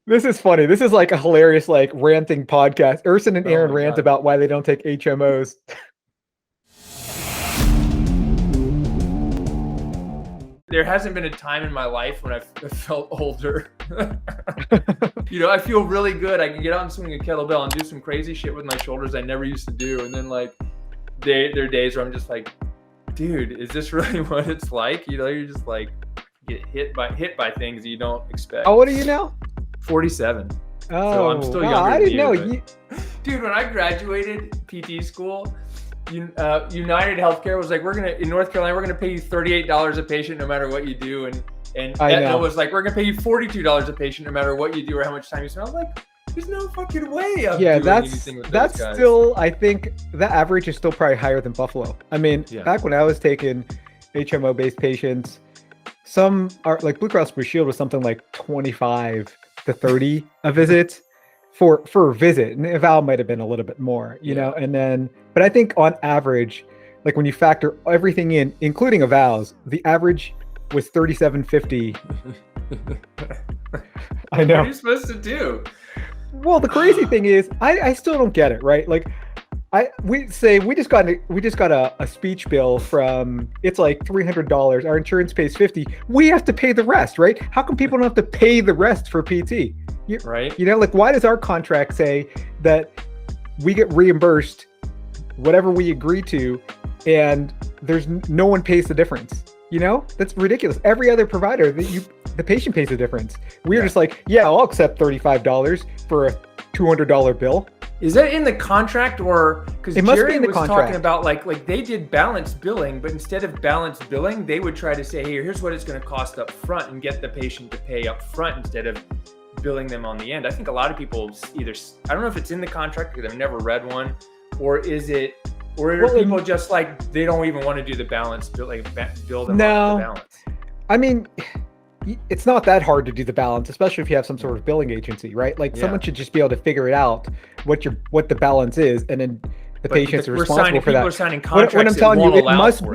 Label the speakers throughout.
Speaker 1: This is funny. This is like a hilarious, like ranting podcast. Erson and
Speaker 2: Oh
Speaker 1: Aaron
Speaker 2: my
Speaker 1: rant
Speaker 2: God.
Speaker 1: about why they don't take HMOs.
Speaker 2: There hasn't been a time in my life when I felt older. I feel really good. I can get out and swing a kettlebell and do some crazy shit with my shoulders I never used to do. And then like there are days where I'm just like, dude, is this really what it's like? You're just like get hit by things you don't expect.
Speaker 1: How old are you now?
Speaker 2: 47.
Speaker 1: Oh,
Speaker 2: So I'm still
Speaker 1: wow,
Speaker 2: younger
Speaker 1: I
Speaker 2: than
Speaker 1: didn't know.
Speaker 2: Dude, when I graduated PT school, United Healthcare was like, in North Carolina, we're gonna pay you $38 a patient no matter what you do, and Aetna was like, we're gonna pay you $42 a patient no matter what you do or how much time you spend. I was like, there's no fucking way.
Speaker 1: That's still, I think the average is still probably higher than Buffalo. I mean, back when I was taking HMO based patients, some are like Blue Cross Blue Shield was something like 25 to 30 a visit for a visit, and eval might have been a little bit more, you know. And then, but I think on average, like when you factor everything in, including evals, the average was $37.50. I know.
Speaker 2: What are you supposed to do?
Speaker 1: Well, the crazy thing is, I still don't get it, right? Like, we just got a speech bill from, it's like $300. Our insurance pays $50. We have to pay the rest, right? How come people don't have to pay the rest for PT?
Speaker 2: Right.
Speaker 1: Like, why does our contract say that we get reimbursed whatever we agree to, and there's no one pays the difference? That's ridiculous. Every other provider the patient pays the difference. We're just like, I'll accept $35 for a $200 bill.
Speaker 2: Is that in the contract, or because Jerry was talking about like they did balanced billing, but instead of balanced billing, they would try to say, hey, here's what it's going to cost up front and get the patient to pay up front instead of billing them on the end. I think a lot of people either, I don't know if it's in the contract because I've never read one, or are people just like, they don't even want to do the balance, bill them on the balance?
Speaker 1: I mean, it's not that hard to do the balance, especially if you have some sort of billing agency, right? Like someone should just be able to figure it out what the balance is, and then the patients are responsible for that.
Speaker 2: People are signing contracts.
Speaker 1: What I'm telling you,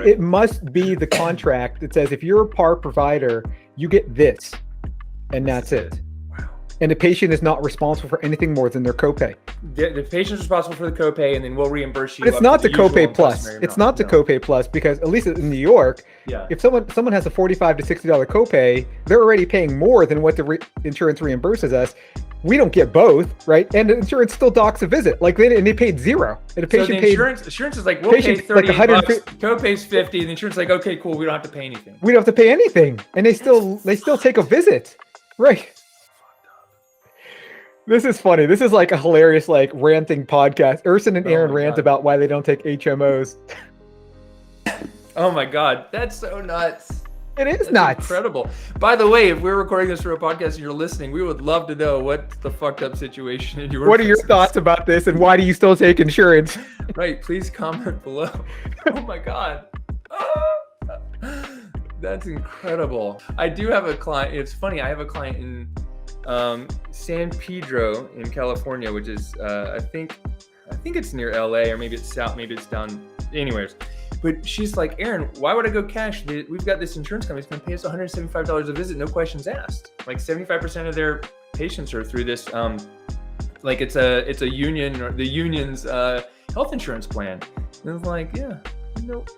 Speaker 1: it must be the contract that says if you're a par provider, you get this, and that's it. And the patient is not responsible for anything more than their copay.
Speaker 2: The patient's responsible for the copay, and then we'll reimburse you.
Speaker 1: But it's not the copay plus. It's not the copay plus, because at least in New York, if someone has a $45 to $60 copay, they're already paying more than what the insurance reimburses us. We don't get both, right? And the insurance still docks a visit, and they paid zero. And the patient
Speaker 2: insurance is like, we'll pay $38, copay's $50, and the insurance is like, okay, cool, we don't have to pay anything.
Speaker 1: We don't have to pay anything, and they still take a visit, right? This is funny. This is like a hilarious, like ranting podcast. Erson and Aaron rant about why they don't take HMOs.
Speaker 2: Oh my God, that's so nuts.
Speaker 1: That's nuts.
Speaker 2: Incredible. By the way, if we're recording this for a podcast and you're listening, we would love to know what's the fucked up situation in your.
Speaker 1: What are your thoughts about this, and why do you still take insurance?
Speaker 2: Right. Please comment below. Oh my God. That's incredible. I do have a client. It's funny. I have a client in San Pedro in California, which is I think it's near LA, or maybe it's south, maybe it's down. Anyways, but she's like, Aaron, why would I go cash? We've got this insurance company. It's going to pay us $175 a visit, no questions asked. Like 75% of their patients are through this. Like it's a union, or the union's health insurance plan. And I was like,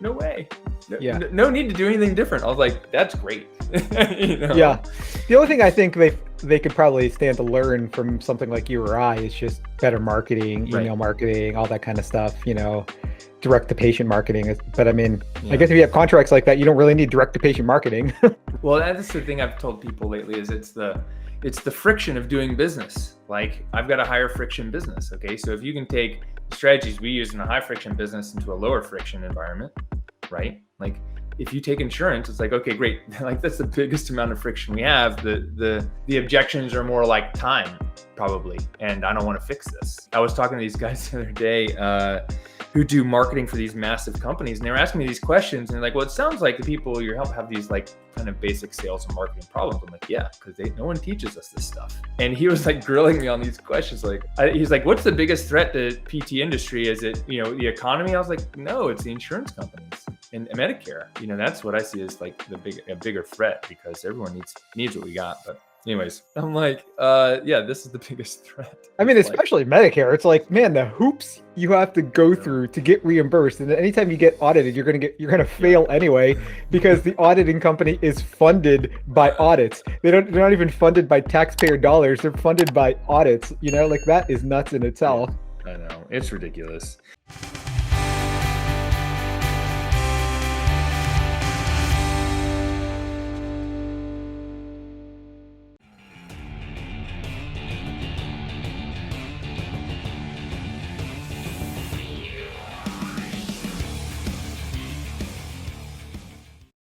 Speaker 2: no way. No need to do anything different. I was like, that's great.
Speaker 1: Yeah. The only thing I think they could probably stand to learn from something like you or I is just better marketing, email marketing, all that kind of stuff, direct to patient marketing. But I mean, I guess if you have contracts like that, you don't really need direct to patient marketing.
Speaker 2: Well, that's the thing I've told people lately is it's the friction of doing business. Like, I've got a higher friction business. Okay. So if you can take strategies we use in a high friction business into a lower friction environment, right? Like, if you take insurance, it's like, okay, great. Like, that's the biggest amount of friction we have. The objections are more like time, probably. And I don't want to fix this. I was talking to these guys the other day who do marketing for these massive companies. And they were asking me these questions. And they're like, well, it sounds like the people you help have these like kind of basic sales and marketing problems. I'm like, yeah, because no one teaches us this stuff. And he was like grilling me on these questions. He's like, what's the biggest threat to PT industry? Is it, the economy? I was like, no, it's the insurance companies and Medicare. That's what I see as like a bigger threat, because everyone needs what we got. But Anyways, I'm like, yeah, this is the biggest threat.
Speaker 1: I mean, especially Medicare. It's like, man, the hoops you have to go through to get reimbursed, and anytime you get audited, you're gonna fail anyway, because the auditing company is funded by audits. They're not even funded by taxpayer dollars. They're funded by audits. You know, like that is nuts in itself.
Speaker 2: I know, it's ridiculous.